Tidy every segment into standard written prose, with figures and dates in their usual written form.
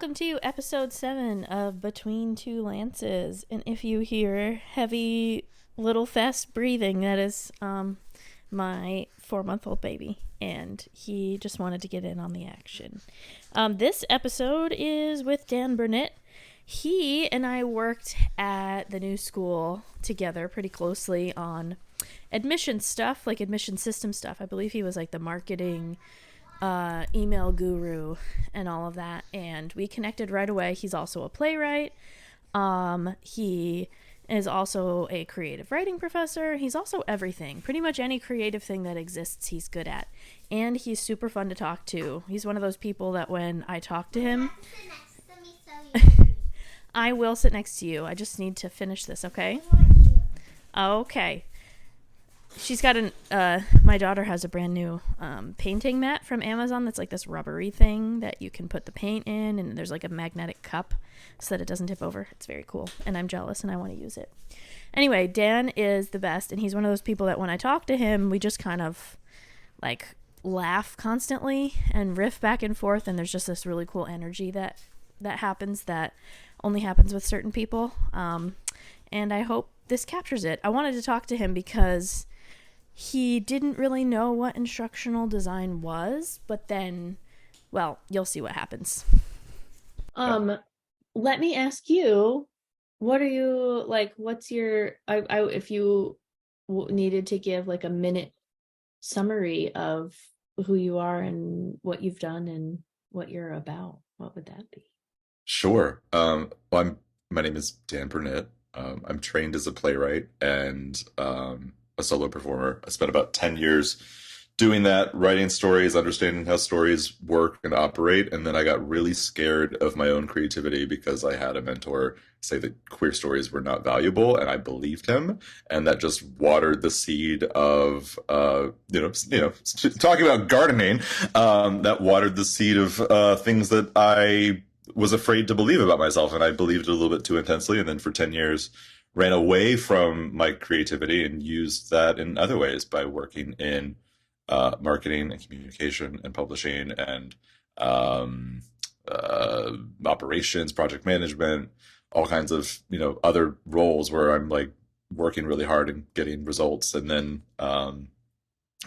welcome to episode 7 of Between Two Lances. And if you hear heavy, little fast breathing, that is my 4-month-old baby. And he just wanted to get in on the action. This episode is with Dan Bernitt. He and I worked at the new school together pretty closely on admission stuff, like admission system stuff. I believe he was like the marketing email guru and all of that, and we connected right away. He's also a playwright. He is also a creative writing professor. He's also everything. Pretty much any creative thing that exists, he's good at. And he's super fun to talk to. He's one of those people that when I talk to him, I will sit next to you. I just need to finish this, okay? Okay. She's got my daughter has a brand new painting mat from Amazon that's like this rubbery thing that you can put the paint in, and there's like a magnetic cup so that it doesn't tip over. It's very cool, and I'm jealous and I want to use it. Anyway, Dan is the best, and he's one of those people that when I talk to him, we just kind of like laugh constantly and riff back and forth, and there's just this really cool energy that happens that only happens with certain people. And I hope this captures it. I wanted to talk to him because he didn't really know what instructional design was, but then, well, you'll see what happens. Let me ask you, what are you like? What's your? If you needed to give like a minute summary of who you are and what you've done and what you're about, what would that be? Sure. My name is Dan Bernitt. I'm trained as a playwright and a solo performer. I spent about 10 years doing that, writing stories, understanding how stories work and operate. And then I got really scared of my own creativity because I had a mentor say that queer stories were not valuable, and I believed him. And that just watered the seed of, talking about gardening, that watered the seed of things that I was afraid to believe about myself, and I believed it a little bit too intensely, and then for 10 years ran away from my creativity and used that in other ways by working in marketing and communication and publishing and um, operations, project management, all kinds of other roles where I'm like working really hard and getting results. And then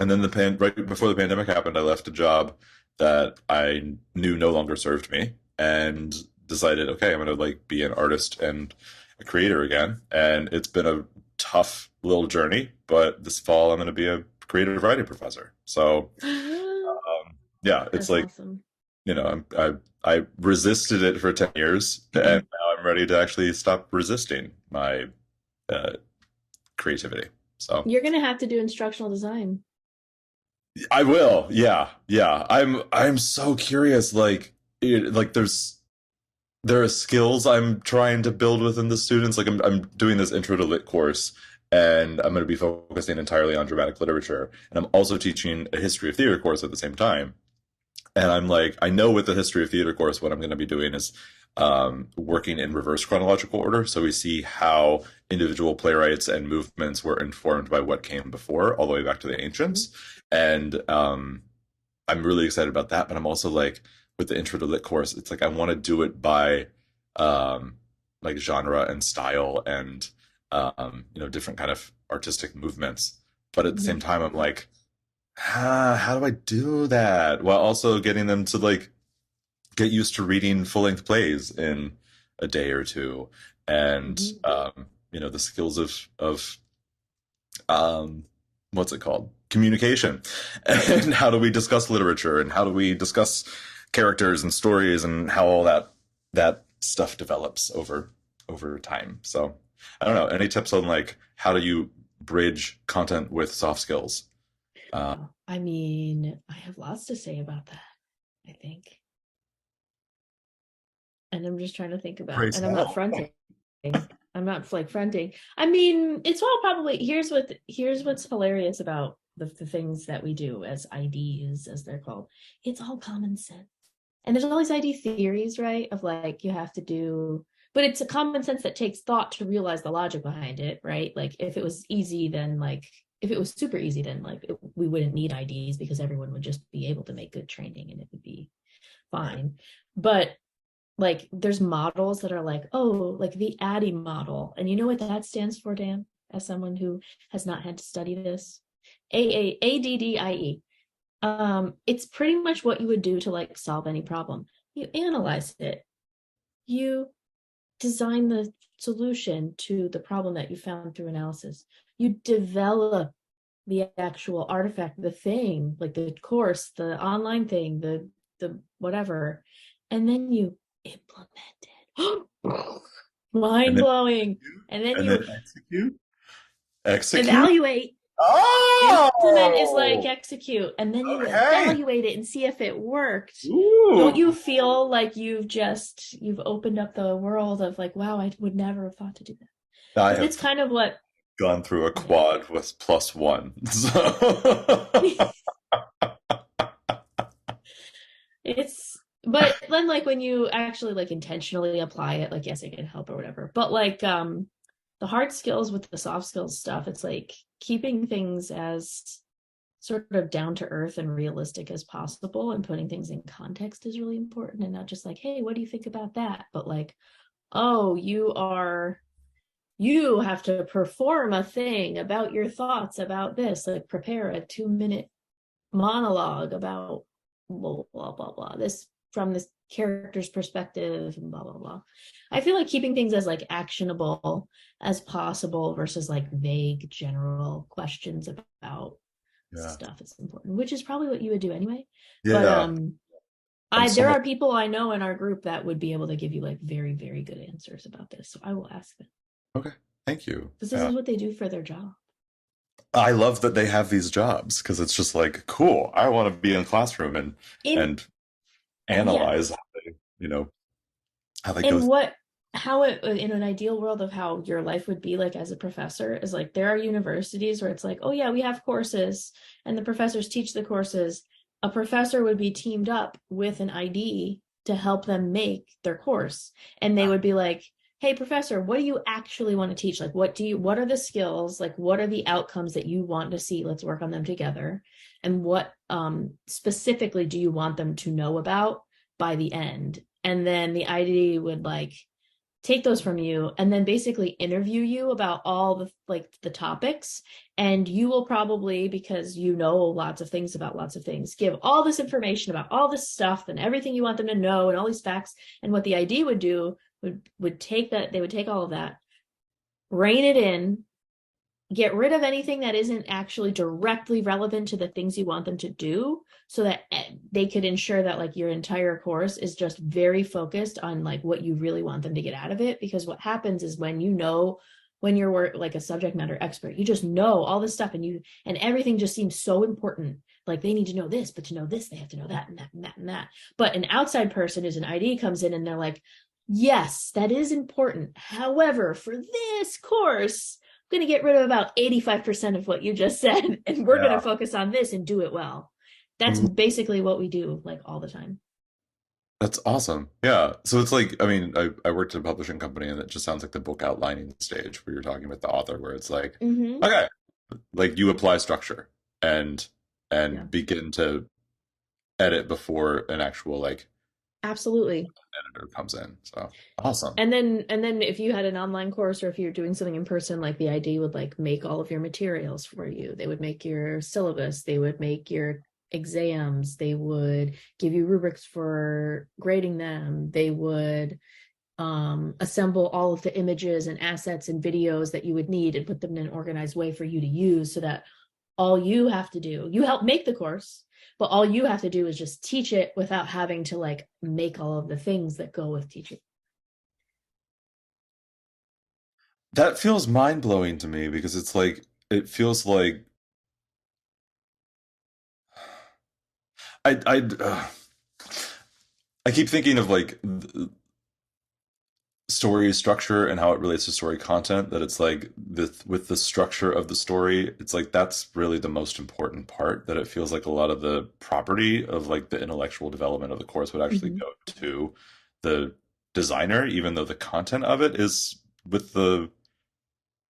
right before the pandemic happened, I left a job that I knew no longer served me and decided, okay, I'm going to like be an artist and a creator again. And it's been a tough little journey, but this fall I'm going to be a creative writing professor. So, yeah, it's That's like, awesome. I resisted it for 10 years, and now I'm ready to actually stop resisting my uh, creativity. So You're gonna have to do instructional design. I will. Yeah. Yeah. I'm so curious. Like there are skills I'm trying to build within the students. Like I'm doing this intro to lit course, and I'm going to be focusing entirely on dramatic literature. And I'm also teaching a history of theater course at the same time. And I'm like, I know with the history of theater course, what I'm going to be doing is working in reverse chronological order. So we see how individual playwrights and movements were informed by what came before, all the way back to the ancients. And I'm really excited about that. But I'm also like, with the intro to lit course, it's like I want to do it by like genre and style and different kind of artistic movements. But at the Mm-hmm. same time, I'm like, how do I do that while also getting them to like get used to reading full length plays in a day or two, and Mm-hmm. the skills of um, what's it called, communication, and how do we discuss literature and how do we discuss characters and stories and how all that stuff develops over time. So I don't know, any tips on like how do you bridge content with soft skills? I mean, I have lots to say about that, I think. And I'm just trying to think about, Praise and I'm not hell. fronting. I'm not like fronting. I mean, it's all probably here's what's hilarious about the things that we do as IDs, as they're called. It's all common sense. And there's all these ID theories, right? Of like you have to do, but it's a common sense that takes thought to realize the logic behind it, right? Like if it was easy, then like if it was super easy, then like we wouldn't need IDs because everyone would just be able to make good training and it would be fine. But like there's models that are like, oh, like the ADDIE model. And you know what that stands for, Dan, as someone who has not had to study this? ADDIE. It's pretty much what you would do to like solve any problem. You analyze it, you design the solution to the problem that you found through analysis. You develop the actual artifact, the thing, like the course, the online thing, the whatever, and then you implement it. And Mind then blowing. And then and you then execute. Execute. evaluate. Implement is like Oh, execute, and then you okay. evaluate it and see if it worked. Don't Ooh. you feel like you've opened up the world of like, wow, I would never have thought to do that? I Because it's have kind of what, gone through a yeah. quad with +1. So It's, but then like when you actually like intentionally apply it, like yes, it can help or whatever. But like the hard skills with the soft skills stuff, it's like keeping things as sort of down to earth and realistic as possible, and putting things in context is really important, and not just like, hey, what do you think about that? But like, oh, you have to perform a thing about your thoughts about this, like prepare a 2 minute monologue about blah blah blah blah this from this character's perspective and blah blah blah. I feel like keeping things as like actionable as possible versus like vague general questions about yeah, stuff is important, which is probably what you would do anyway. But yeah. I'm I so there much are people I know in our group that would be able to give you like very very good answers about this, so I will ask them okay. Thank you. because this Yeah. is what they do for their job. I love that they have these jobs because it's just like cool. I want to be in a classroom In and Yeah, analyze how they, how they go. and what how it in an ideal world of how your life would be like as a professor is like there are universities where it's like, oh yeah, we have courses and the professors teach the courses. A professor would be teamed up with an ID to help them make their course, and they would be like, hey professor, what do you actually want to teach? Like what are the skills, like what are the outcomes that you want to see? Let's work on them together. And what specifically do you want them to know about by the end? And then the ID would like take those from you and then basically interview you about all the like the topics, and you will probably, because you know lots of things about lots of things, give all this information about all this stuff and everything you want them to know and all these facts. And what the ID would do would take that, they would take all of that, rein it in, get rid of anything that isn't actually directly relevant to the things you want them to do, so that they could ensure that like your entire course is just very focused on like what you really want them to get out of it. Because what happens is when you know, when you're like a subject matter expert, you just know all this stuff, and you and everything just seems so important. Like they need to know this, but to know this they have to know that and that and that and that. But an outside person who's an ID comes in and they're like, yes, that is important, however for this course going to get rid of about 85% of what you just said, and we're going to Yeah. focus on this and do it well. That's Ooh, basically what we do like all the time. that's awesome. Yeah. So it's like, I mean, I worked at a publishing company and it just sounds like the book outlining stage where you're talking with the author, where it's like, Mm-hmm. okay, like you apply structure and Yeah, begin to edit before an actual like absolutely. editor comes in. So awesome. And then if you had an online course, or if you're doing something in person, like the ID would like make all of your materials for you. They would make your syllabus, they would make your exams, they would give you rubrics for grading them, they would assemble all of the images and assets and videos that you would need and put them in an organized way for you to use, so that all you have to do, you help make the course, but all you have to do is just teach it without having to like make all of the things that go with teaching. That feels mind blowing to me because it's like, it feels like I keep thinking of like story structure and how it relates to story content, that it's like with the structure of the story, it's like that's really the most important part, that it feels like a lot of the property of like the intellectual development of the course would actually Mm-hmm. go to the designer, even though the content of it is with the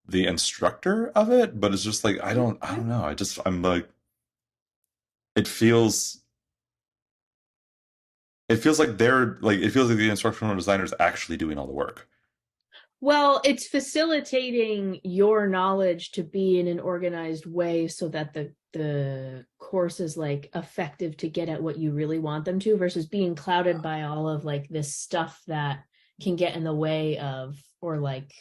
instructor of it. But it's just like I don't know, I'm like, it feels it feels like they're like it feels like the instructional designer is actually doing all the work. Well, it's facilitating your knowledge to be in an organized way so that the course is like effective to get at what you really want them to versus being clouded by all of like this stuff that can get in the way of or like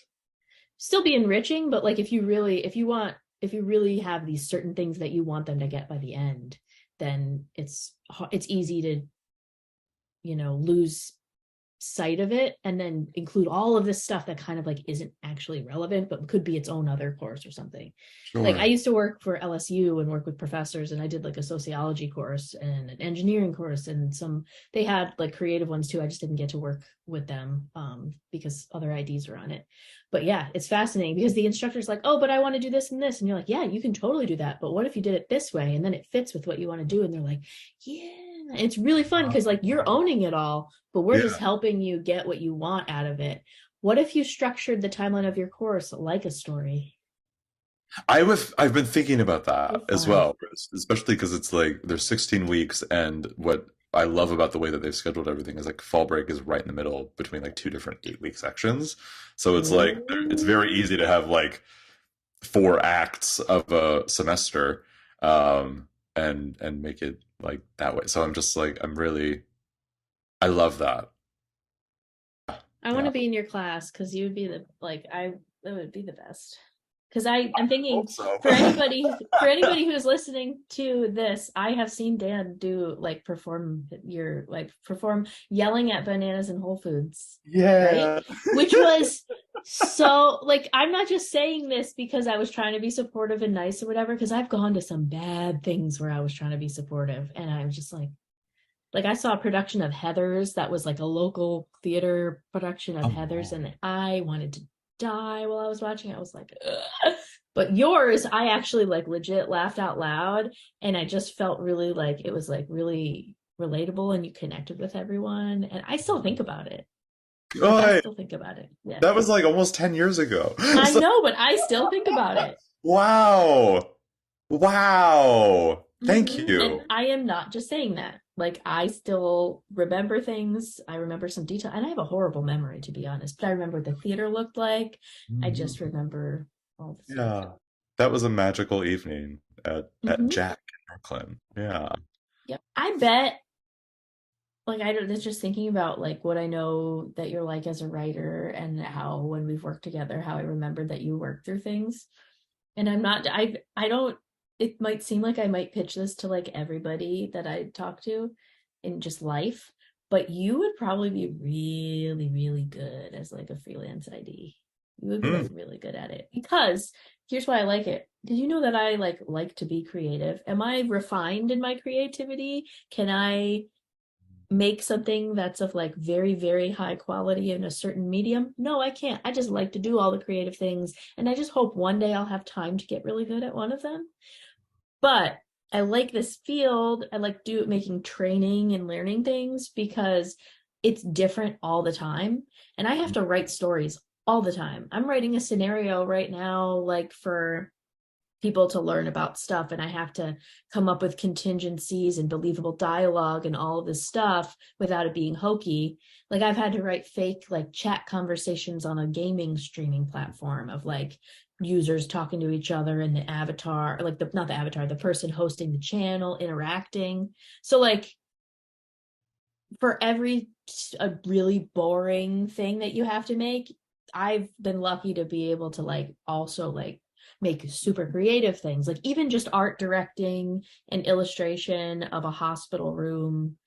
still be enriching, but like if you really have these certain things that you want them to get by the end, then it's easy to, lose sight of it and then include all of this stuff that kind of like isn't actually relevant but could be its own other course or something. Like I Sure. used to work for LSU and work with professors, and I did like a sociology course and an engineering course, and they had like creative ones too. I just didn't get to work with them because other IDs were on it. But yeah, it's fascinating because the instructor's like, oh, but I want to do this and this, and you're like, yeah, you can totally do that, but what if you did it this way and then it fits with what you want to do? And they're like, yeah, it's really fun because like you're owning it all, but we're just Yeah. helping you get what you want out of it. What if you structured the timeline of your course like a story? I've been thinking about So that as fun. well, especially because it's like there's 16 weeks, and what I love about the way that they've scheduled everything is like fall break is right in the middle between like two different 8 week sections. So it's like it's Ooh. very easy to have like 4 acts of a semester, and make it like that way. So I'm just like I love that. I want to Yeah. be in your class because you would be the like I that would be the best. Because I'm Hope thinking so. for anybody who's listening to this, I have seen Dan do like perform yelling at bananas in Whole Foods, right? Yeah. Which was so like I'm not just saying this because I was trying to be supportive and nice or whatever, because I've gone to some bad things where I was trying to be supportive and I was just like I saw a production of Heathers that was like a local theater production of Oh Heathers, no. and I wanted to die while I was watching it. I was like, ugh. But yours, I actually like legit laughed out loud, and I just felt really like it was like really relatable, and you connected with everyone. And I still think about it. Like I God, still think about it. Yeah, that was like almost 10 years ago. I So, know, but I still think about it. wow. Wow. Thank And you. I am not just saying that. Like I still remember things. I remember some detail, and I have a horrible memory to be honest. But I remember what the theater looked like. I just Mhm. remember all the stuff. Yeah. That was a magical evening at Mm-hmm. Jack in Brooklyn. Yeah. Yep. I bet. Like I don't. It's just thinking about like what I know that you're like as a writer, and how when we've worked together, how I remember that you work through things. And I'm not. I don't. It might seem like I might pitch this to like everybody that I talk to in just life, but you would probably be really, really good as like a freelance ID. You would be Mm. like really good at it because here's why I like it. Did you know that I like to be creative? Am I refined in my creativity? Can I make something that's of like very, very high quality in a certain medium? No, I can't. I just like to do all the creative things, and I just hope one day I'll have time to get really good at one of them. But I like this field. I like making training and learning things because it's different all the time, and I have to write stories all the time. I'm writing a scenario right now like for people to learn about stuff, and I have to come up with contingencies and believable dialogue and all of this stuff without it being hokey. Like I've had to write fake like chat conversations on a gaming streaming platform of like users talking to each other, and the avatar, like the not the avatar, the person hosting the channel interacting. So like for every a really boring thing that you have to make, I've been lucky to be able to like also like make super creative things, like even just art directing an illustration of a hospital room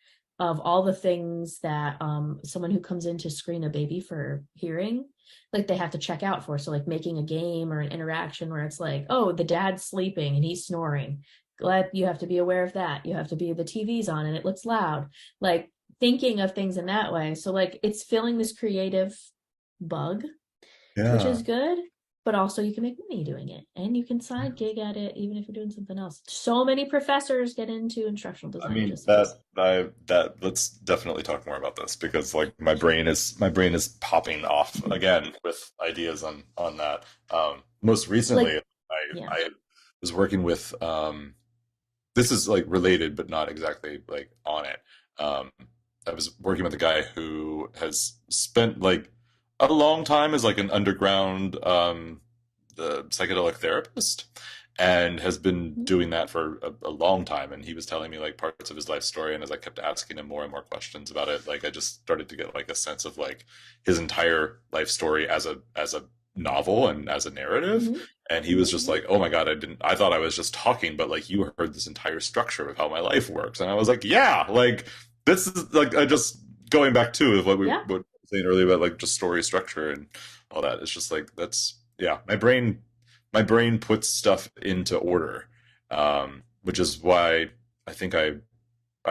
of all the things that someone who comes in to screen a baby for hearing, like they have to check out for. So like making a game or an interaction where it's like, oh, the dad's sleeping and he's snoring, glad you have to be aware of that, you have to be, the TV's on and it looks loud, like thinking of things in that way. So like it's filling this creative bug, which Yeah. is good, but also you can make money doing it and you can side gig at it even if you're doing something else. So many professors get into instructional I design mean just because. that let's definitely talk more about this because like my brain is popping off again with ideas on that. Most Like, recently yeah. I was working with this is like related but not exactly like on it. Um I was working with a guy who has spent like a long time as like an underground psychedelic therapist and has been doing that for a long time. And he was telling me like parts of his life story, and as I kept asking him more and more questions about it, like I just started to get like a sense of like his entire life story as a novel and as a narrative. Mm-hmm. And he was just like, oh my God, I thought I was just talking, but like you heard this entire structure of how my life works. And I was like, yeah, like this is like, I just going back to what Yeah. were saying earlier about like just story structure and all that. It's just like, that's, yeah, my brain puts stuff into order. Which is why I think I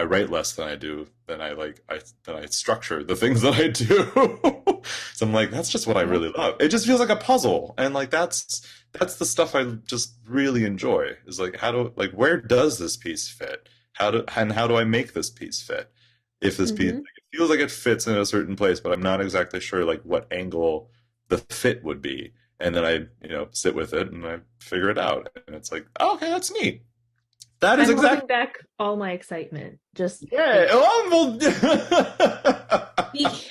write less than I do than than I structure the things that I do. So I'm like, that's just what I Yeah. really love. It just feels like a puzzle, and like that's the stuff I just really enjoy. Is like where does this piece fit? How do I make this piece fit? If this piece Mm-hmm. like, it feels like it fits in a certain place, but I'm not exactly sure like what angle the fit would be. And then I, sit with it and I figure it out. And it's like, oh, okay, that's neat. That is I'm holding exactly. back all my excitement. Just Yeah. Oh, Eek.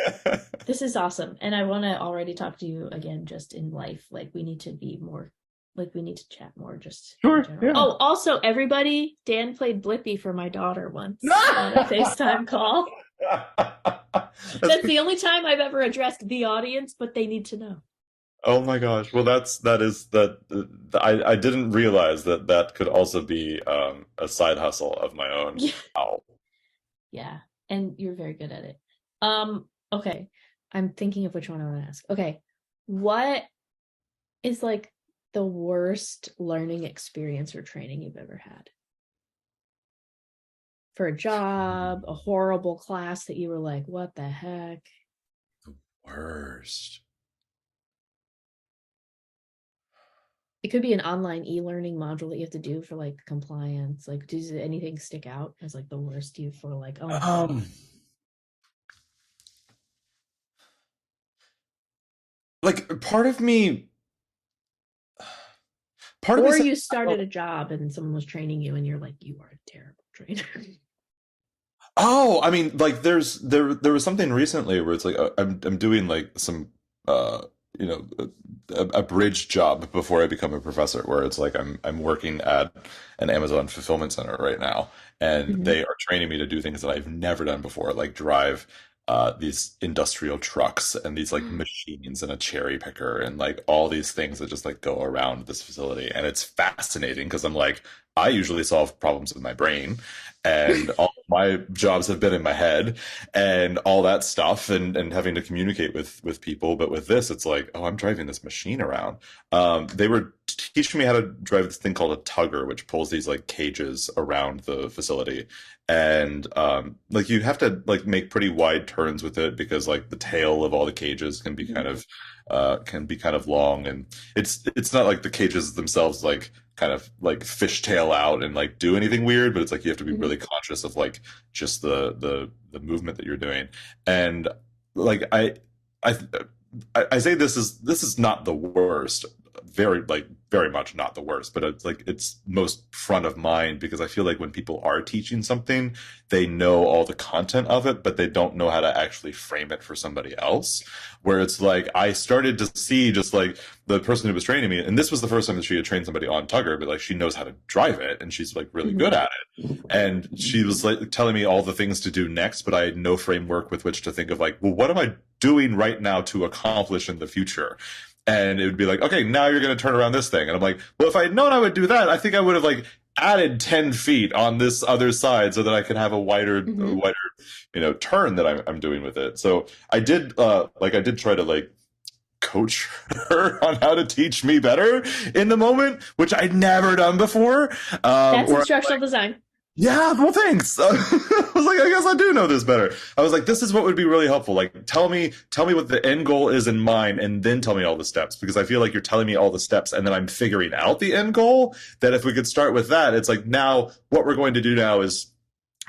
This is awesome. And I want to already talk to you again just in life. Like we need to be more, like we need to chat more just in Sure. general. Yeah. Oh, also everybody, Dan played Blippi for my daughter once on a FaceTime call. That's the only time I've ever addressed the audience, but they need to know. Oh my gosh. Well, I didn't realize that that could also be a side hustle of my own. Yeah. Wow. Yeah. And you're very good at it. Okay. I'm thinking of which one I want to ask. Okay. What is like the worst learning experience or training you've ever had? For a job, a horrible class that you were like, what the heck? Worst. It could be an online e-learning module that you have to do for like compliance. Like, does anything stick out as like the worst you for like, oh my God. Like part of me Or said, you started a job and someone was training you and you're like, you are a terrible trainer. oh, I mean, like there was something recently where it's like I'm doing like some uh you know a bridge job before I become a professor, where it's like I'm working at an Amazon fulfillment center right now, and Mhm. they are training me to do things that I've never done before, like drive these industrial trucks and these like machines and a cherry picker and like all these things that just like go around this facility. And it's fascinating because I'm like, I usually solve problems with my brain, and all my jobs have been in my head and all that stuff, and having to communicate with people. But with this, it's like, oh, I'm driving this machine around. They were teaching me how to drive this thing called a tugger, which pulls these like cages around the facility. And like you have to like make pretty wide turns with it because like the tail of all the cages can be kind of long, and it's not like the cages themselves like kind of like fishtail out and like do anything weird, but it's like you have to be Mhm. really conscious of like just the movement that you're doing. And like I I say this is not the worst, very much not the worst, but it's like it's most front of mind because I feel like when people are teaching something, they know all the content of it, but they don't know how to actually frame it for somebody else. Where it's like I started to see just like the person who was training me, and this was the first time that she had trained somebody on Tugger, but like she knows how to drive it and she's like really good Mhm. at it. And she was like telling me all the things to do next, but I had no framework with which to think of like, well, what am I doing right now to accomplish in the future? And it would be like, okay, now you're going to turn around this thing. And I'm like, well, if I had known I would do that, I think I would have like added 10 feet on this other side so that I could have Mhm. turn that I'm doing with it. So I did try to like coach her on how to teach me better in the moment, which I'd never done before. That's Or instructional design. yeah, well, thanks. I was like, I guess I do know this better. I was like, this is what would be really helpful. Like, tell me what the end goal is in mind, and then tell me all the steps, because I feel like you're telling me all the steps, and then I'm figuring out the end goal. That if we could start with that, it's like now what we're going to do now is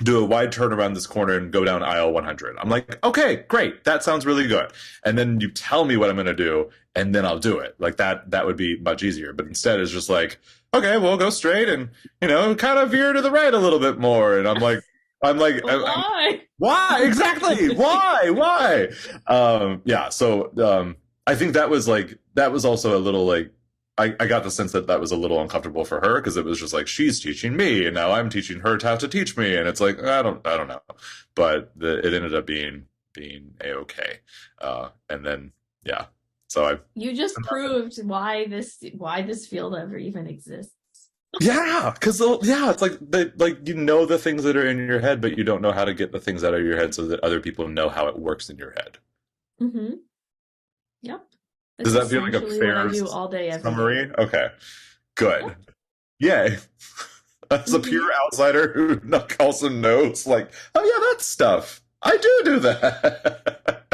do a wide turn around this corner and go down aisle 100. I'm like, okay, great. That sounds really good. And then you tell me what I'm going to do, and then I'll do it. Like that would be much easier. But instead, it's just like, okay, we'll go straight and, kind of veer to the right a little bit more. And I'm like, I'm like, But why? why exactly? Why? Yeah. So I think that was also a little like I got the sense that that was a little uncomfortable for her because it was just like she's teaching me and now I'm teaching her how to teach me and it's like I don't know, but it ended up being a-okay, and then yeah, so I You just proved why this field ever even exists. yeah, because yeah, it's like like you know the things that are in your head, but you don't know how to get the things out of your head so that other people know how it works in your head. Mm-hmm. Yep. Does That's that feel like a essentially what I fair do all day, every day. summary? Okay, Yep. good. Yay. As a Mm-hmm. pure outsider who also knows, like, oh yeah, that's stuff. I do that.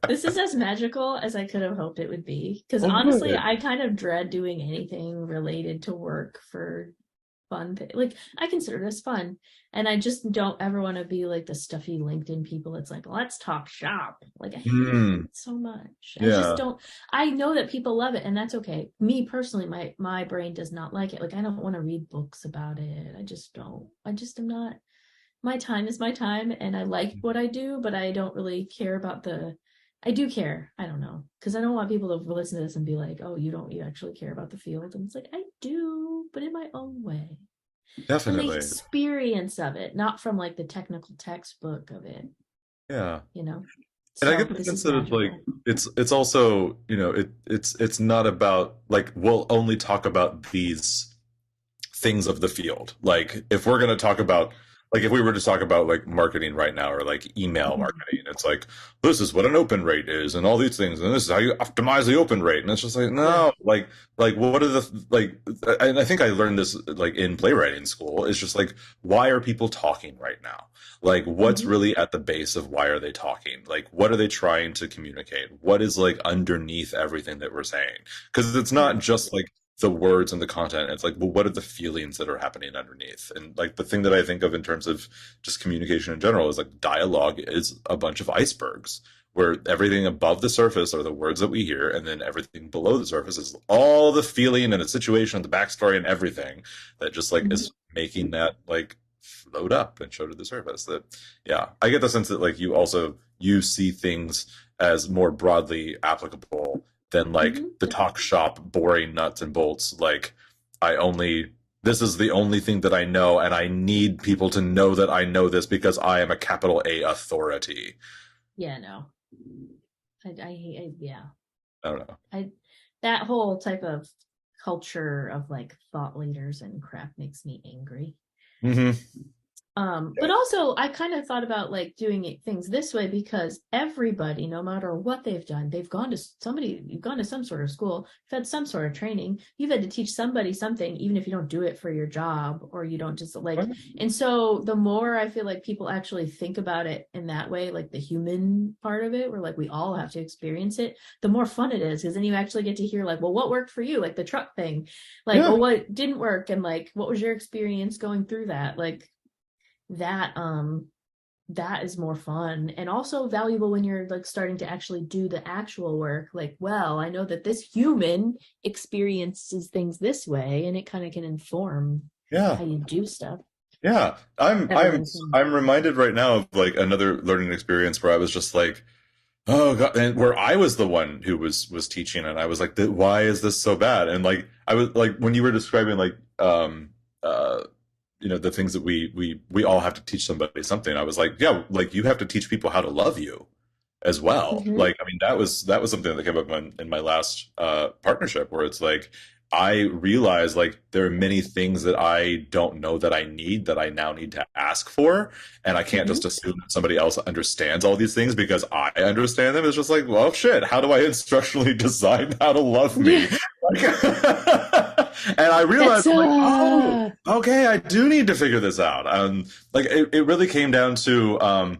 This is as magical as I could have hoped it would be. Because Oh, honestly, good. I kind of dread doing anything related to work for fun. Like, I consider this fun. And I just don't ever want to be like the stuffy LinkedIn people. It's like, let's talk shop. Like, I hate Hmm. it so much. I just Yeah. don't. I know that people love it, and that's okay. Me personally, my brain does not like it. Like, I don't want to read books about it. I just don't. I just am not. My time is my time, and I like what I do, but I don't really care about the. I do care. I don't know, because I don't want people to listen to this and be like, "Oh, you actually care about the field," and it's like I do, but in my own way, and the Definitely. experience of it, not from like the technical textbook of it, Yeah. you know. And I get So the this sense is that it's like magical. it's also, you know, it's not about like we'll only talk about these things of the field. Like if we're going to talk about like if we were to talk about like marketing right now or like email Mm-hmm. marketing, it's like this is what an open rate is and all these things and this is how you optimize the open rate and it's just like Yeah. no, like what are the like and I think I learned this like in playwriting school. It's just like why are people talking right now? Like what's Mm-hmm. really at the base of why are they talking? Like what are they trying to communicate? What is like underneath everything that we're saying? Because it's not Right. just like the words and the content. It's like, well, what are the feelings that are happening underneath? And like the thing that I think of in terms of just communication in general is like dialogue is a bunch of icebergs where everything above the surface are the words that we hear, and then everything below the surface is all the feeling and the situation, the backstory, and everything that just like Mm-hmm. is making that like float up and show to the surface. That yeah, I get the sense that like you see things as more broadly applicable than like Mm-hmm. the talk shop boring nuts and bolts. Like I only this is the only thing that I know, and I need people to know that I know this because I am a capital A authority. Yeah. No. Yeah. I don't know. I that whole type of culture of like thought leaders and crap makes me angry. Mm-hmm. But also I kind of thought about like doing things this way because everybody, no matter what they've done, they've gone to somebody, you've gone to some sort of school, you've had some sort of training, you've had to teach somebody something, even if you don't do it for your job or you don't just like, and so the more I feel like people actually think about it in that way, like the human part of it, where like we all have to experience it, the more fun it is. Because then you actually get to hear like, well, what worked for you? Like the truck thing, like, Yeah, well, what didn't work? And like, what was your experience going through that? Like, that that is more fun and also valuable when you're like starting to actually do the actual work, like, well, I know that this human experiences things this way and it kind of can inform yeah, how you do stuff yeah. better than some. I'm reminded right now of like another learning experience where I was just like, oh god, and where I was the one who was teaching, and I was like, why is this so bad? And like I was like when you were describing like uh you know the things that we all have to teach somebody something. I was like, yeah, like you have to teach people how to love you as well. Mm-hmm. Like I mean that was something that came up in my last partnership where it's like I realize like there are many things that I don't know that I need that I now need to ask for, and I can't Mm-hmm. just assume that somebody else understands all these things because I understand them. It's just like, well, shit, how do I instructionally design how to love Yeah, me? Like, and I that's realized, I'm like, oh, okay, I do need to figure this out. Like it really came down to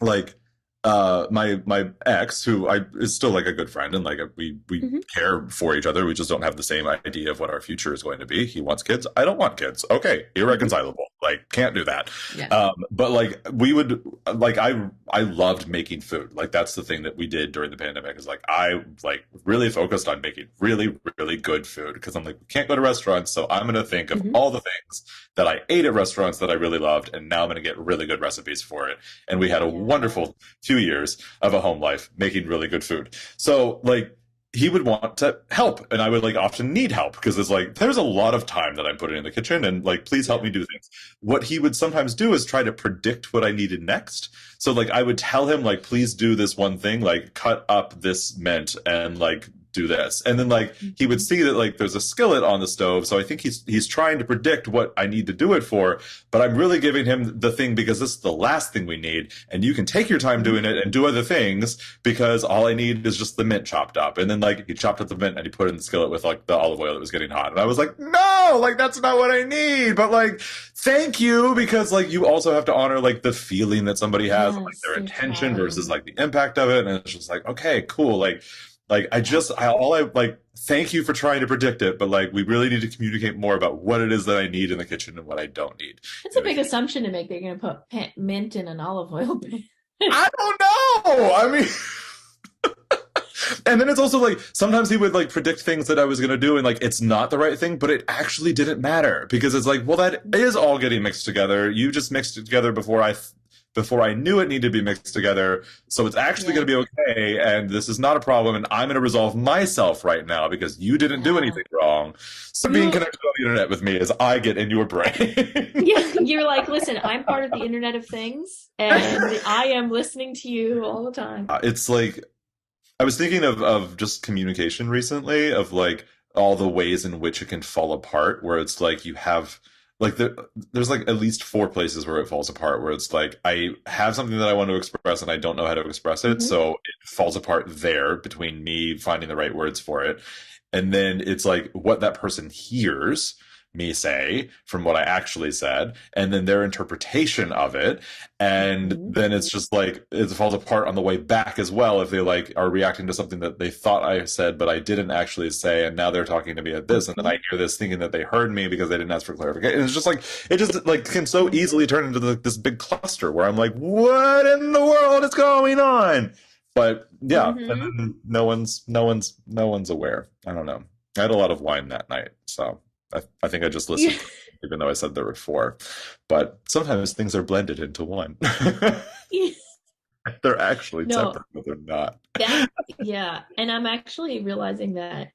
like my ex who I is still like a good friend and like we mm-hmm. care for each other. We just don't have the same idea of what our future is going to be. He wants kids, I don't want kids. Okay, Mm-hmm. irreconcilable. like can't do that. Yeah. But like we would like I loved making food. Like that's the thing that we did during the pandemic is like I like really focused on making really really good food because I'm like we can't go to restaurants, so I'm gonna think of Mm-hmm. all the things that I ate at restaurants that I really loved, and now I'm gonna get really good recipes for it. And we had a Yeah. wonderful 2 years of a home life making really good food. So like he would want to help and I would like often need help because it's like there's a lot of time that I'm putting in the kitchen and like please help Yeah. me do things. What he would sometimes do is try to predict what I needed next. So like I would tell him like please do this one thing, like cut up this mint and like do this. And then like he would Mm-hmm. see that like there's a skillet on the stove. So I think he's trying to predict what I need to do it for, but I'm really giving him the thing because this is the last thing we need. And you can take your time Mm-hmm. doing it and do other things because all I need is just the mint chopped up. And then like he chopped up the mint and he put it in the skillet with like the olive oil that was getting hot. And I was like, no, like that's not what I need. But like, thank you because like you also have to honor like the feeling that somebody has, like Yes, their their intention versus time. like the impact of it. And it's just like, okay, cool. Like I just I all I like thank you for trying to predict it, but like we really need to communicate more about what it is that I need in the kitchen and what I don't need It's in a the big kitchen. assumption to make that you're going to put mint in an olive oil pan. I don't know. I mean and then it's also like sometimes he would like predict things that I was gonna do and like it's not the right thing, but it actually didn't matter because it's like, well, that is all getting mixed together. You just mixed it together before I knew it needed to be mixed together. So it's actually Yeah. gonna be okay, and this is not a problem, and I'm gonna resolve myself right now because you didn't do Yeah. anything wrong. So being You, connected on the internet with me is I get in your brain. yeah, you're like, listen, I'm part of the Internet of Things, and I am listening to you all the time. It's like I was thinking of just communication recently, of like all the ways in which it can fall apart, where it's like you have like there's like at least four places where it falls apart, where it's like I have something that I want to express and I don't know how to express it, Mm-hmm. so it falls apart there between me finding the right words for it. And then it's like what that person hears me say from what I actually said, and then their interpretation of it. And Mm-hmm. then it's just like it falls apart on the way back as well if they like are reacting to something that they thought I said but I didn't actually say, and now they're talking to me at this, and then Mm-hmm. I hear this thinking that they heard me because they didn't ask for clarification. And it's just like it just like can so easily turn into this big cluster where I'm like, what in the world is going on? But yeah, and Mm-hmm. then no one's aware. I don't know. I had a lot of wine that night, so I think I just Yeah. listened, even though I said there were four. But sometimes things are blended into one. They're actually No, separate, but they're not. that, yeah. And I'm actually realizing that,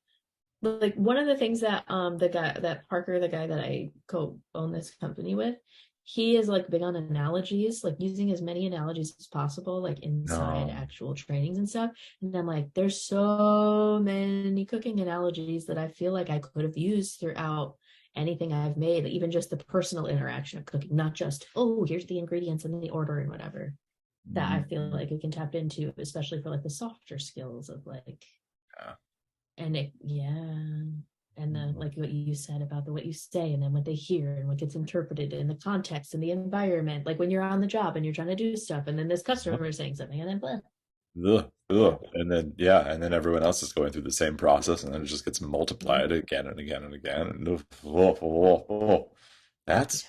like, one of the things that the guy, that Parker, the guy that I co-own this company with, he is like big on analogies, like using as many analogies as possible, like inside No. actual trainings and stuff. And I'm like, there's so many cooking analogies that I feel like I could have used throughout anything I've made, even just the personal interaction of cooking, not just, oh, here's the ingredients and the order and whatever. That I feel like we can tap into, especially for like the softer skills of like, Yeah. and it, yeah. And then like what you said about what you say and then what they hear and what gets interpreted in the context and the environment, like when you're on the job and you're trying to do stuff and then this customer is saying something and then blah. Ugh, ugh. And then yeah, and then everyone else is going through the same process, and then it just gets Yeah. multiplied again and again and again. And that's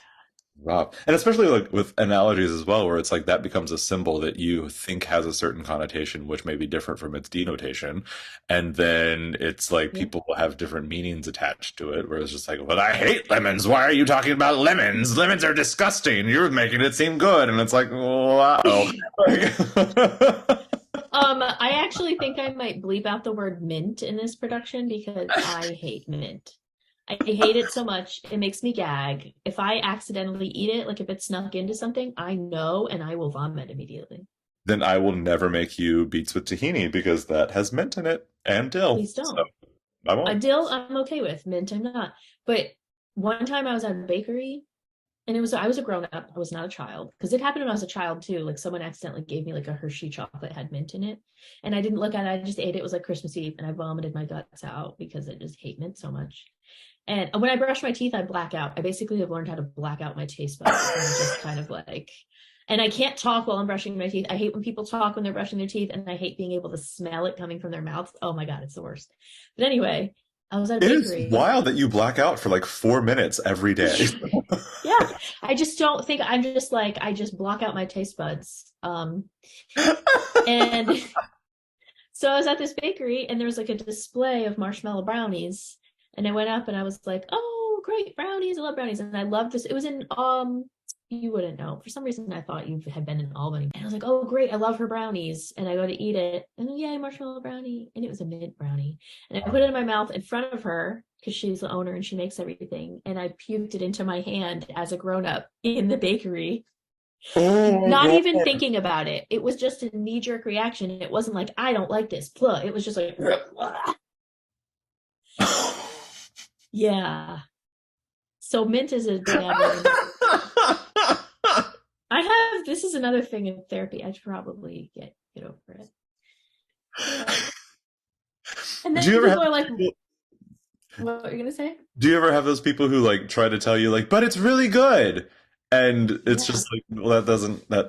rough. And especially like with analogies as well, where it's like that becomes a symbol that you think has a certain connotation, which may be different from its denotation. And then it's like Yeah. people will have different meanings attached to it, where it's just like, but I hate lemons. Why are you talking about lemons? Lemons are disgusting. You're making it seem good. And it's like, wow. I actually think I might bleep out the word mint in this production because I hate mint. I hate it so much. It makes me gag. If I accidentally eat it, like if it snuck into something, I know and I will vomit immediately. Then I will never make you beets with tahini because that has mint in it and dill. Please So don't. I A won't. dill, I'm okay with. Mint, I'm not. But one time I was at a bakery and I was a grown up. I was not a child because it happened when I was a child too. Like someone accidentally gave me like a Hershey chocolate that had mint in it, and I didn't look at it. I just ate it. It was like Christmas Eve, and I vomited my guts out because I just hate mint so much. And when I brush my teeth, I black out. I basically have learned how to black out my taste buds and just kind of like. And I can't talk while I'm brushing my teeth. I hate when people talk when they're brushing their teeth, and I hate being able to smell it coming from their mouth. Oh my God, it's the worst. But anyway, I was at a It is bakery. wild that you black out for like 4 minutes every day. Yeah, I just don't think I'm just like I just block out my taste buds. And so I was at this bakery and there was like a display of marshmallow brownies. And I went up and I was like, oh, great, brownies. I love brownies. And I love this. It was in you wouldn't know. For some reason I thought you had been in Albany. And I was like, oh great, I love her brownies. And I go to eat it. And yay, marshmallow brownie. And it was a mint brownie. And I put it in my mouth in front of her because she's the owner and she makes everything. And I puked it into my hand as a grown-up in the bakery. Oh Not my even thinking about it. It was just a knee-jerk reaction. It wasn't like, I don't like this. It was just like, God. yeah. So mint is a bad word. This is another thing in therapy. I should probably get over it. And then Do you ever people have are like, people, what are you gonna say? do you ever have those people who like try to tell you like, but it's really good, and it's Yeah. just like, well, that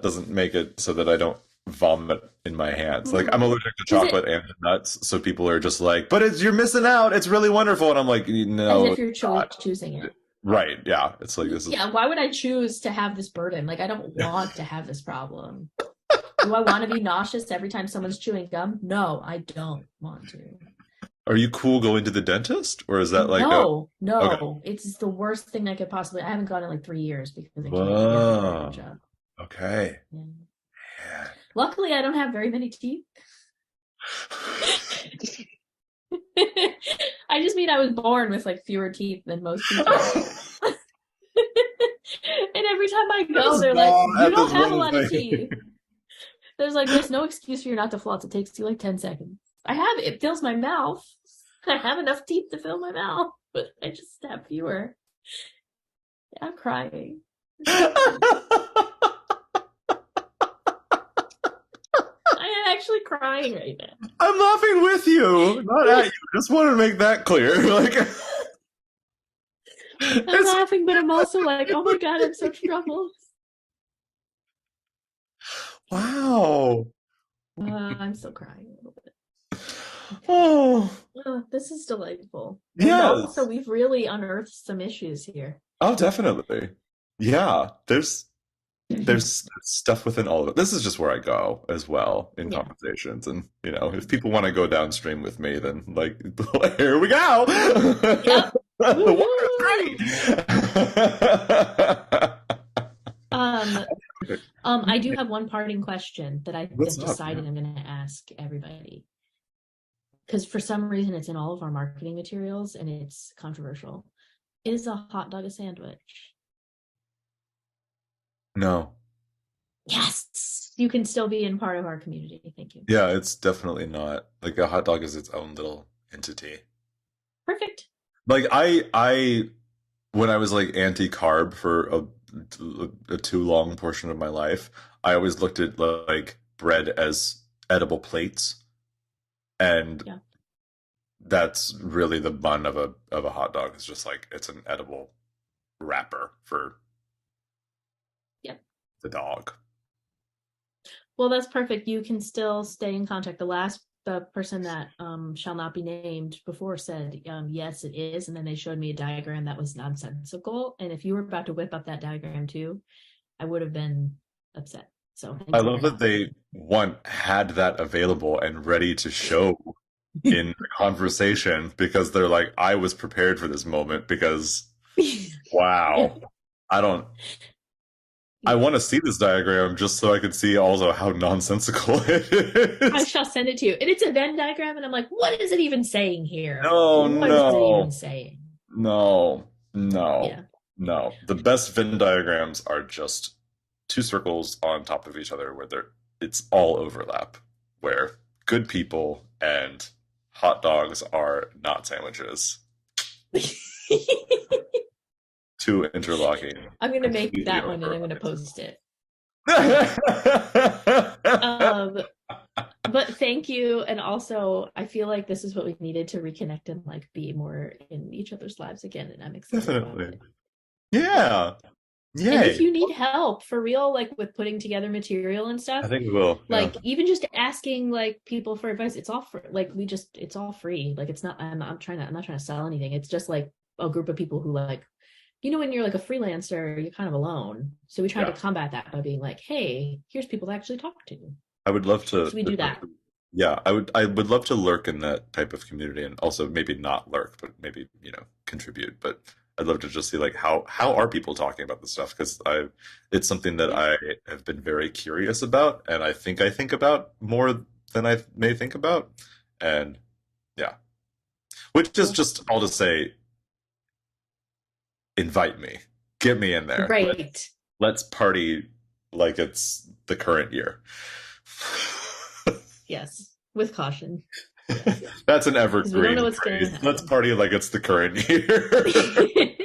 doesn't make it so that I don't vomit in my hands. Like I'm allergic to Is it chocolate and to nuts, so people are just like, but you're missing out. It's really wonderful, and I'm like, as no, if it's you're not. choosing it? Right? Yeah, it's like this is. Yeah, why would I choose to have this burden? Like, I don't want to have this problem. Do I want to be nauseous every time someone's chewing gum? No, I don't want to. Are you cool going to the dentist, or is that like a No, okay? no. It's the worst thing I could possibly. I haven't gone in like 3 years because I can't get a very good Whoa. job. Okay. Yeah. Yeah. Luckily, I don't have very many teeth. I just mean I was born with like fewer teeth than most people. And every time I go, they're like, you At don't this have a one lot of thing. teeth. There's no excuse for you not to floss. It takes you like 10 seconds. It fills my mouth. I have enough teeth to fill my mouth, but I just have fewer. I'm crying. I am actually crying right now. I'm laughing with you, not at you. Just want to make that clear. Like, I'm it's laughing, but I'm also like, oh my god, I'm so troubled. wow. I'm still crying a little bit. Oh, Oh, this is delightful. And also, yes. we've really unearthed some issues here. Oh, definitely. Yeah. There's stuff within all of it. This is just where I go as well in Yeah. conversations, and if people want to go downstream with me, then like, here we go. Yep. The Woohoo! water is great. I do have one parting question that I've What's up? decided I'm going to ask everybody because for some reason it's in all of our marketing materials and it's controversial. Is a hot dog a sandwich? No. Yes, you can still be in part of our community. Thank you. Yeah, it's definitely not. Like a hot dog is its own little entity. Perfect. Like I when I was like anti-carb for a too long portion of my life, I always looked at like bread as edible plates, and Yeah. that's really the bun of a hot dog. It's just like it's an edible wrapper for Yep. the dog. Well, that's perfect. You can still stay in contact. The person that shall not be named before said, yes, it is. And then they showed me a diagram that was nonsensical. And if you were about to whip up that diagram too, I would have been upset. So I thanks for your love that help. they had that available and ready to show in the conversation, because they're like, I was prepared for this moment because wow. I don't I want to see this diagram just so I can see also how nonsensical it I is. shall send it to you. And it's a Venn diagram. And I'm like, what is it even saying here? No, What is it even no, saying? no, no, Yeah. no. The best Venn diagrams are just two circles on top of each other where it's all overlap, where good people and hot dogs are not sandwiches. Two interlocking. I'm going to make completely that one and I'm overlap. going to post it. But thank you. And also, I feel like this is what we needed to reconnect and like be more in each other's lives again. And I'm excited about Definitely. it. Yeah. And if Yay. you need help for real, like with putting together material and I stuff, think we will. Yeah. like even just asking like people for advice, it's all for like it's all free. Like it's not I'm not trying to sell anything. It's just like a group of people who like, when you're like a freelancer, you're kind of alone. So we try to Yeah. combat that by being like, hey, here's people to actually talk to. I would love to. So we do that. Yeah, I would love to lurk in that type of community, and also maybe not lurk, but maybe, contribute. But I'd love to just see like how are people talking about this stuff, because I it's something that Yeah. I have been very curious about, and I think about more than I may think about. And yeah, which is Cool. just all to say, invite me, get me in there. Right. Let's party like it's the current year. Yes. With caution. Yes. That's an Because we don't know evergreen what's going to phrase. Let's happen. party like it's the current year.